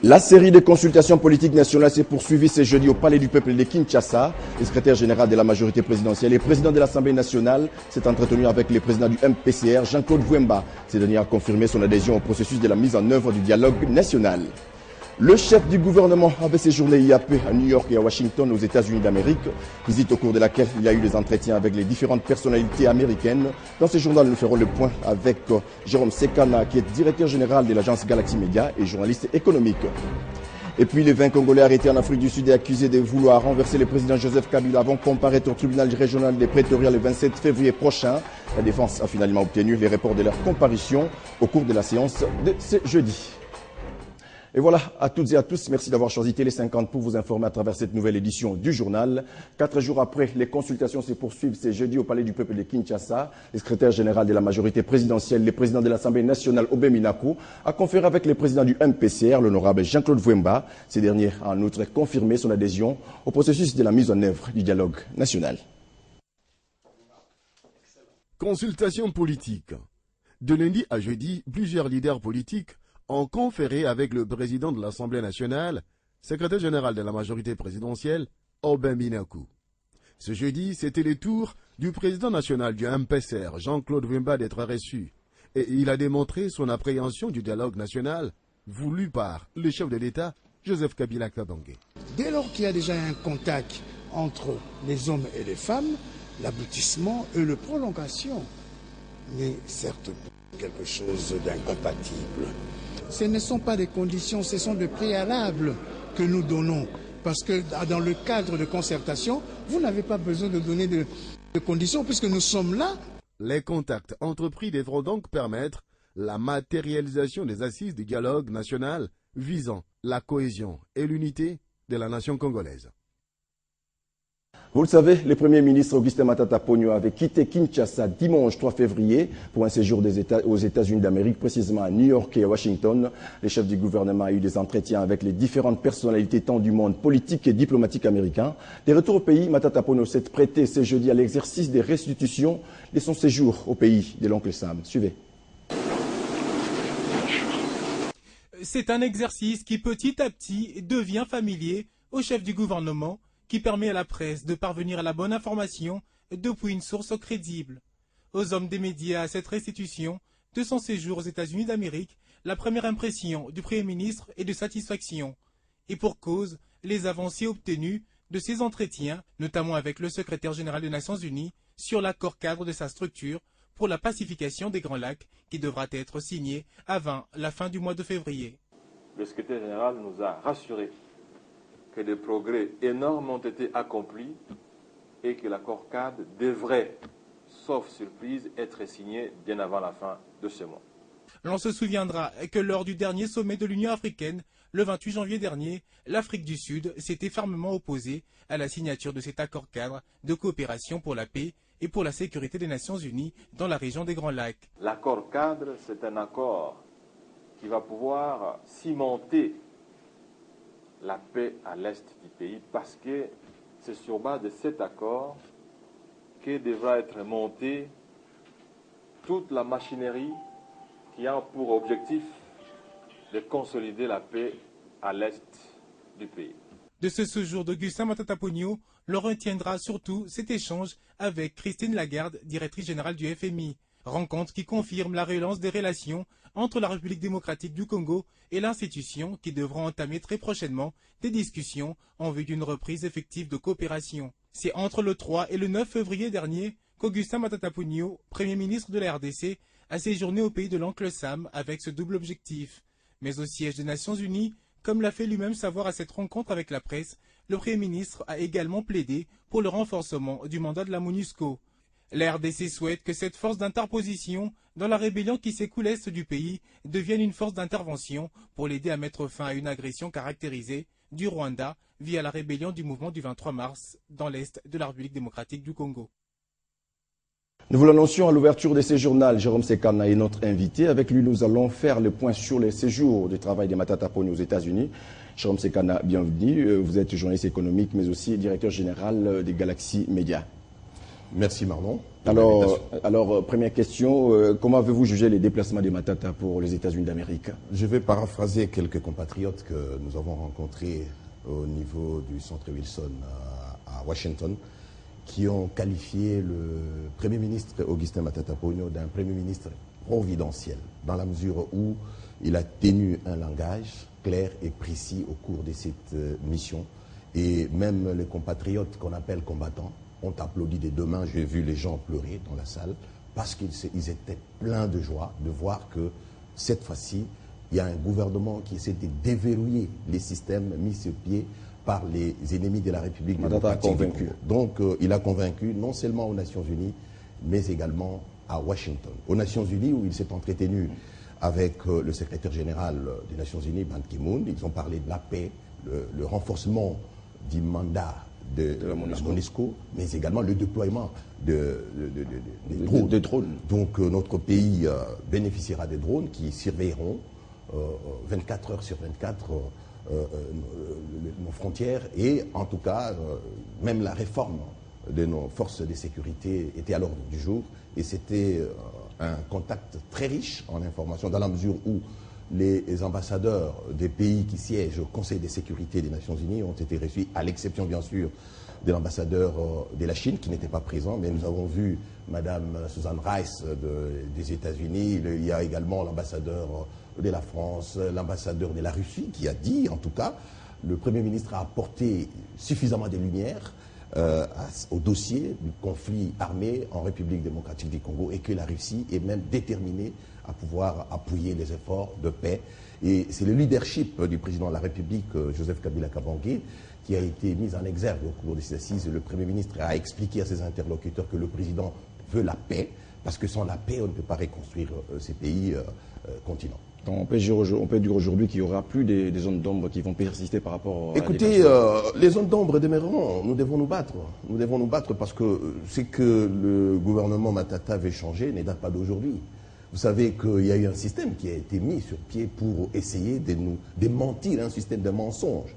La série de consultations politiques nationales s'est poursuivie ce jeudi au Palais du Peuple de Kinshasa. Le secrétaire général de la majorité présidentielle et président de l'Assemblée nationale s'est entretenu avec le président du MPCR, Jean-Claude Vwemba. Ce dernier a confirmé son adhésion au processus de la mise en œuvre du dialogue national. Le chef du gouvernement avait séjourné IAP à New York et à Washington aux États-Unis d'Amérique, visite au cours de laquelle il y a eu des entretiens avec les différentes personnalités américaines. Dans ce journal, nous ferons le point avec Jérôme Sekana, qui est directeur général de l'agence Galaxy Media et journaliste économique. Et puis les 20 Congolais arrêtés en Afrique du Sud et accusés de vouloir renverser le président Joseph Kabila vont comparaître au tribunal régional de Pretoria le 27 février prochain. La défense a finalement obtenu les reports de leur comparution au cours de la séance de ce jeudi. Et voilà, à toutes et à tous, merci d'avoir choisi Télé 50 pour vous informer à travers cette nouvelle édition du journal. 4 jours après, les consultations se poursuivent ce jeudi au Palais du Peuple de Kinshasa. Le secrétaire général de la majorité présidentielle, le président de l'Assemblée nationale, Obé Minakou, a conféré avec le président du MPCR, l'honorable Jean-Claude Vwemba. Ce dernier a en outre confirmé son adhésion au processus de la mise en œuvre du dialogue national. Consultation politique. De lundi à jeudi, plusieurs leaders politiques ont conféré avec le président de l'Assemblée nationale, secrétaire général de la majorité présidentielle, Obé Minakou. Ce jeudi, c'était le tour du président national du MPCR, Jean-Claude Vwemba, d'être reçu. Et il a démontré son appréhension du dialogue national voulu par le chef de l'État, Joseph Kabila Kabange. Dès lors qu'il y a déjà un contact entre les hommes et les femmes, l'aboutissement et la prolongation n'est certes pas quelque chose d'incompatible. Ce ne sont pas des conditions, ce sont des préalables que nous donnons. Parce que dans le cadre de concertation, vous n'avez pas besoin de donner de conditions puisque nous sommes là. Les contacts entrepris devront donc permettre la matérialisation des assises du dialogue national visant la cohésion et l'unité de la nation congolaise. Vous le savez, le Premier ministre Augustin Matata Ponyo avait quitté Kinshasa dimanche 3 février pour un séjour aux États-Unis d'Amérique, précisément à New York et à Washington. Le chef du gouvernement a eu des entretiens avec les différentes personnalités tant du monde politique et diplomatique américain. De retour au pays, Matata Ponyo s'est prêté ce jeudi à l'exercice des restitutions de son séjour au pays de l'oncle Sam. Suivez. C'est un exercice qui petit à petit devient familier au chef du gouvernement, qui permet à la presse de parvenir à la bonne information depuis une source crédible. Aux hommes des médias à cette restitution de son séjour aux États-Unis d'Amérique, la première impression du Premier ministre est de satisfaction. Et pour cause, les avancées obtenues de ces entretiens, notamment avec le secrétaire général des Nations Unies, sur l'accord cadre de sa structure pour la pacification des Grands Lacs, qui devra être signé avant la fin du mois de février. Le secrétaire général nous a rassurés que des progrès énormes ont été accomplis et que l'accord cadre devrait, sauf surprise, être signé bien avant la fin de ce mois. L'on se souviendra que lors du dernier sommet de l'Union africaine, le 28 janvier dernier, l'Afrique du Sud s'était fermement opposée à la signature de cet accord cadre de coopération pour la paix et pour la sécurité des Nations Unies dans la région des Grands Lacs. L'accord cadre, c'est un accord qui va pouvoir cimenter la paix à l'est du pays, parce que c'est sur base de cet accord que devra être montée toute la machinerie qui a pour objectif de consolider la paix à l'est du pays. De ce séjour d'Augustin Matata Ponyo, l'on retiendra surtout cet échange avec Christine Lagarde, directrice générale du FMI. Rencontre qui confirme la relance des relations entre la République démocratique du Congo et l'institution, qui devront entamer très prochainement des discussions en vue d'une reprise effective de coopération. C'est entre le 3 et le 9 février dernier qu'Augustin Matata Ponyo, Premier ministre de la RDC, a séjourné au pays de l'oncle Sam avec ce double objectif. Mais au siège des Nations Unies, comme l'a fait lui-même savoir à cette rencontre avec la presse, le Premier ministre a également plaidé pour le renforcement du mandat de la MONUSCO. La RDC souhaite que cette force d'interposition dans la rébellion qui s'écoule est du pays devienne une force d'intervention pour l'aider à mettre fin à une agression caractérisée du Rwanda via la rébellion du mouvement du 23 mars dans l'est de la République démocratique du Congo. Nous vous l'annoncions à l'ouverture de ce journal. Jérôme Sekana est notre invité. Avec lui, nous allons faire le point sur les séjours de travail de Matata Ponyo aux États-Unis. Jérôme Sekana, bienvenue. Vous êtes journaliste économique, mais aussi directeur général des Galaxy Media. Merci Marlon. Alors, première question, comment avez-vous jugé les déplacements des Matata pour les États-Unis d'Amérique? Je vais paraphraser quelques compatriotes que nous avons rencontrés au niveau du centre Wilson à Washington, qui ont qualifié le Premier ministre Augustin Matata Ponyo d'un Premier ministre providentiel, dans la mesure où il a tenu un langage clair et précis au cours de cette mission. Et même les compatriotes qu'on appelle combattants ont applaudi des deux mains. J'ai vu les gens pleurer dans la salle parce qu'ils étaient pleins de joie de voir que cette fois-ci, il y a un gouvernement qui essaie de déverrouiller les systèmes mis sur pied par les ennemis de la République démocratique du Congo. Donc il a convaincu non seulement aux Nations Unies, mais également à Washington. Aux Nations Unies, où il s'est entretenu avec le secrétaire général des Nations Unies, Ban Ki-moon, ils ont parlé de la paix, le renforcement du mandat de la MONUSCO, mais également le déploiement des drones. Donc notre pays bénéficiera des drones qui surveilleront 24 heures sur 24 nos frontières, et en tout cas même la réforme de nos forces de sécurité était à l'ordre du jour, et c'était un contact très riche en informations, dans la mesure où les ambassadeurs des pays qui siègent au Conseil de sécurité des Nations Unies ont été reçus, à l'exception bien sûr de l'ambassadeur de la Chine qui n'était pas présent, mais nous avons vu Madame Susan Rice des États-Unis, il y a également l'ambassadeur de la France, l'ambassadeur de la Russie qui a dit, en tout cas, le Premier ministre a apporté suffisamment de lumière au dossier du conflit armé en République démocratique du Congo, et que la Russie est même déterminée à pouvoir appuyer les efforts de paix. Et c'est le leadership du président de la République, Joseph Kabila Kabange, qui a été mis en exergue au cours de ces assises. Le Premier ministre a expliqué à ses interlocuteurs que le président veut la paix, parce que sans la paix, on ne peut pas reconstruire ces pays continents. Donc on peut dire aujourd'hui qu'il n'y aura plus des zones d'ombre qui vont persister par rapport à... Écoutez, les zones d'ombre demeureront. Nous devons nous battre. Nous devons nous battre parce que ce que le gouvernement Matata veut changer ne date pas d'aujourd'hui. Vous savez qu'il y a eu un système qui a été mis sur pied pour essayer de mentir, un système de mensonges.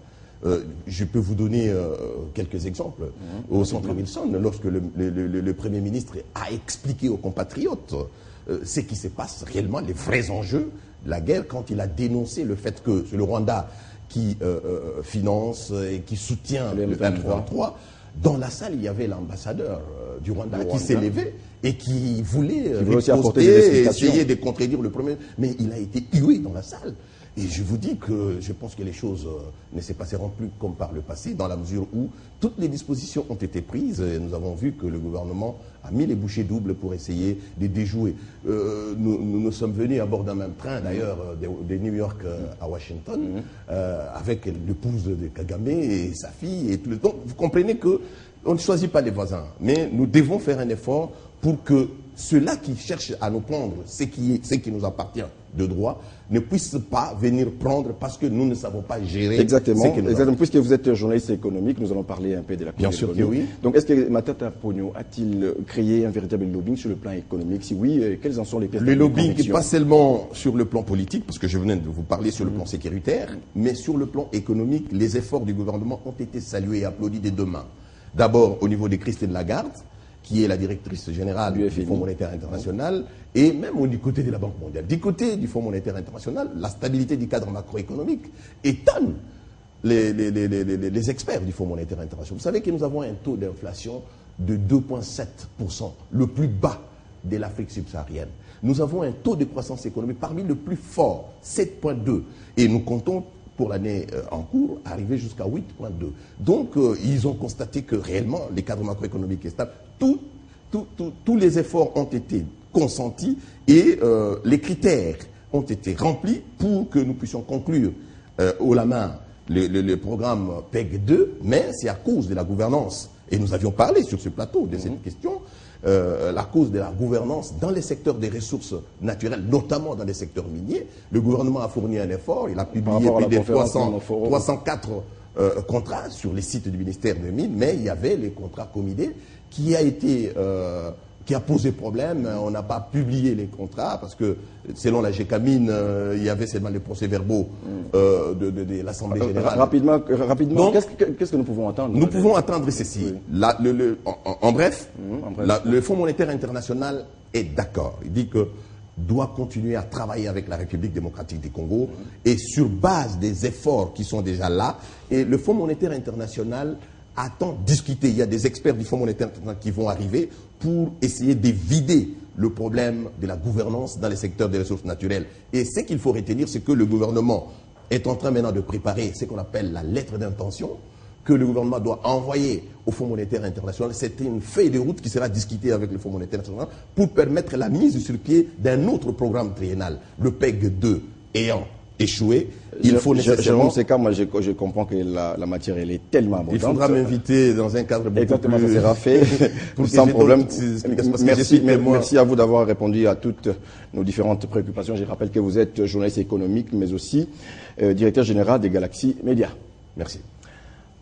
Je peux vous donner quelques exemples. Au centre Wilson, lorsque le Premier ministre a expliqué aux compatriotes ce qui se passe réellement, les vrais enjeux de la guerre, quand il a dénoncé le fait que c'est le Rwanda qui finance et qui soutient le M23, dans la salle, il y avait l'ambassadeur du Rwanda qui s'est levé et qui voulait essayer de contredire le Premier, mais il a été hué dans la salle. Et je vous dis que je pense que les choses ne se passeront plus comme par le passé, dans la mesure où toutes les dispositions ont été prises. Et nous avons vu que le gouvernement a mis les bouchées doubles pour essayer de déjouer. Nous sommes venus à bord d'un même train, d'ailleurs, de New York à Washington, avec l'épouse de Kagame et sa fille. Et tout le... Donc, vous comprenez qu'on ne choisit pas les voisins. Mais nous devons faire un effort pour que ceux-là qui cherchent à nous prendre ce qui nous appartient de droit ne puissent pas venir prendre parce que nous ne savons pas gérer. Exactement. Puisque vous êtes journaliste économique, nous allons parler un peu de la Bien sûr que oui. Donc, est-ce que Matata Ponyo a-t-il créé un véritable lobbying sur le plan économique? Si oui, quelles en sont les pièces? Le lobbying, pas seulement sur le plan politique, parce que je venais de vous parler sur le plan sécuritaire, mais sur le plan économique, les efforts du gouvernement ont été salués et applaudis des deux mains. D'abord, au niveau de Christine Lagarde, qui est la directrice générale du Fonds monétaire international, et même du côté de la Banque mondiale. Du côté du Fonds monétaire international, la stabilité du cadre macroéconomique étonne les experts du Fonds monétaire international. Vous savez que nous avons un taux d'inflation de 2,7%, le plus bas de l'Afrique subsaharienne. Nous avons un taux de croissance économique parmi le plus fort, 7,2%. Et nous comptons, pour l'année en cours, arriver jusqu'à 8,2. Donc, ils ont constaté que réellement, les cadres macroéconomiques est stable. Tous les efforts ont été consentis et les critères ont été remplis pour que nous puissions conclure haut la main le programme PEG 2, mais c'est à cause de la gouvernance. Et nous avions parlé sur ce plateau de cette question, la cause de la gouvernance dans les secteurs des ressources naturelles, notamment dans les secteurs miniers. Le gouvernement a fourni un effort, il a publié plus de 304 contrats sur les sites du ministère des Mines, mais il y avait les contrats communés qui a été qui a posé problème. On n'a pas publié les contrats parce que selon la GECAMINE, il y avait seulement les procès-verbaux de l'Assemblée générale. Rapidement, Donc, qu'est-ce que nous pouvons attendre? Nous pouvons attendre ceci. Oui. En bref, le Fonds monétaire international est d'accord. Il dit que doit continuer à travailler avec la République démocratique du Congo et sur base des efforts qui sont déjà là. Et le Fonds monétaire international attend discuter. Il y a des experts du Fonds monétaire international qui vont arriver pour essayer d'évider le problème de la gouvernance dans les secteurs des ressources naturelles. Et ce qu'il faut retenir, c'est que le gouvernement est en train maintenant de préparer ce qu'on appelle la lettre d'intention que le gouvernement doit envoyer au Fonds monétaire international. C'est une feuille de route qui sera discutée avec le Fonds monétaire international pour permettre la mise sur pied d'un autre programme triennal, le PEG 2 ayant échoué. Il faut nécessairement... Moi, je comprends que la matière, elle est tellement abondante. Il faudra m'inviter dans un cadre beaucoup Exactement, plus... ça sera fait, sans problème. Merci à vous d'avoir répondu à toutes nos différentes préoccupations. Je rappelle que vous êtes journaliste économique, mais aussi directeur général des Galaxies Médias. Merci.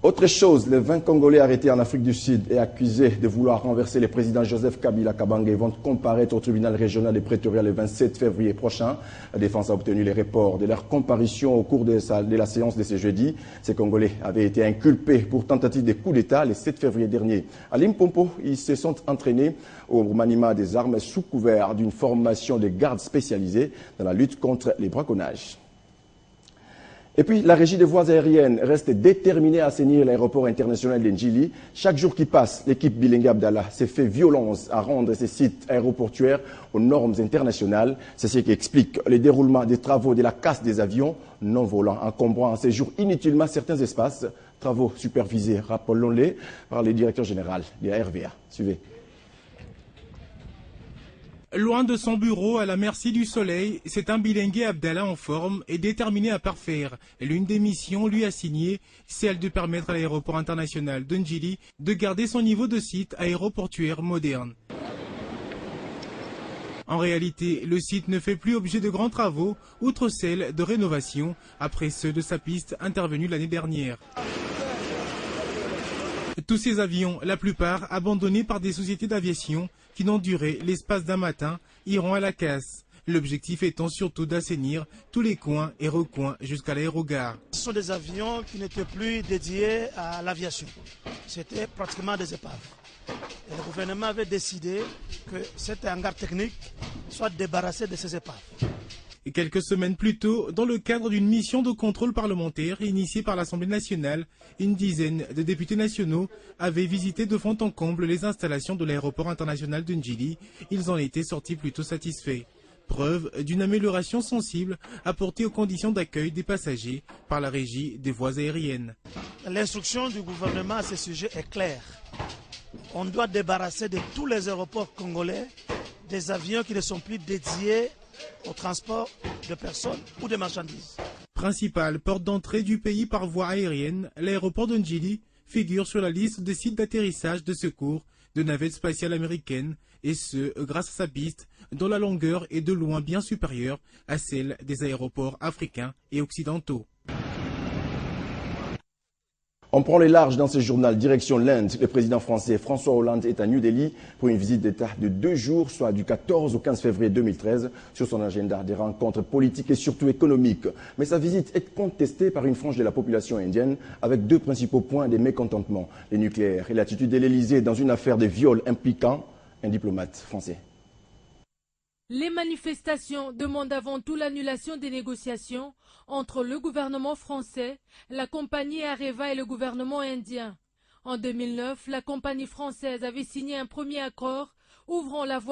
Autre chose, les 20 Congolais arrêtés en Afrique du Sud et accusés de vouloir renverser le président Joseph Kabila Kabange vont comparaître au tribunal régional de Pretoria le 27 février prochain. La défense a obtenu les reports de leur comparution au cours de la séance de ce jeudi. Ces Congolais avaient été inculpés pour tentative de coup d'État le 7 février dernier. À Limpopo, ils se sont entraînés au maniement des armes sous couvert d'une formation de gardes spécialisés dans la lutte contre les braconnages. Et puis, la régie des voies aériennes reste déterminée à assainir l'aéroport international d'Ndjili. Chaque jour qui passe, l'équipe Bilinga Abdallah s'est fait violence à rendre ces sites aéroportuaires aux normes internationales. C'est ce qui explique le déroulement des travaux de la casse des avions non volants, encombrant en séjour inutilement certains espaces. Travaux supervisés, rappelons-les, par le directeur général de la RVA. Suivez. Loin de son bureau, à la merci du soleil, c'est un bilingué Abdallah en forme et déterminé à parfaire. L'une des missions lui assignées, celle de permettre à l'aéroport international de Ndjili de garder son niveau de site aéroportuaire moderne. En réalité, le site ne fait plus objet de grands travaux, outre celle de rénovation, après ceux de sa piste intervenus l'année dernière. Tous ces avions, la plupart abandonnés par des sociétés d'aviation qui n'ont duré l'espace d'un matin, iront à la casse. L'objectif étant surtout d'assainir tous les coins et recoins jusqu'à l'aérogare. Ce sont des avions qui n'étaient plus dédiés à l'aviation. C'était pratiquement des épaves. Et le gouvernement avait décidé que cet hangar technique soit débarrassé de ces épaves. Et quelques semaines plus tôt, dans le cadre d'une mission de contrôle parlementaire initiée par l'Assemblée nationale, une dizaine de députés nationaux avaient visité de fond en comble les installations de l'aéroport international de Ndjili. Ils en étaient sortis plutôt satisfaits. Preuve d'une amélioration sensible apportée aux conditions d'accueil des passagers par la régie des voies aériennes. L'instruction du gouvernement à ce sujet est claire. On doit débarrasser de tous les aéroports congolais des avions qui ne sont plus dédiés au transport de personnes ou de marchandises. Principale porte d'entrée du pays par voie aérienne, l'aéroport de Ndjili figure sur la liste des sites d'atterrissage de secours de navettes spatiales américaines, et ce, grâce à sa piste, dont la longueur est de loin bien supérieure à celle des aéroports africains et occidentaux. On prend les larges dans ce journal, direction l'Inde. Le président français François Hollande est à New Delhi pour une visite d'État de 2 jours, soit du 14 au 15 février 2013, sur son agenda des rencontres politiques et surtout économiques. Mais sa visite est contestée par une frange de la population indienne avec 2 principaux points de mécontentement, les nucléaires et l'attitude de l'Élysée dans une affaire de viol impliquant un diplomate français. Les manifestations demandent avant tout l'annulation des négociations entre le gouvernement français, la compagnie Areva et le gouvernement indien. En 2009, la compagnie française avait signé un premier accord ouvrant la voie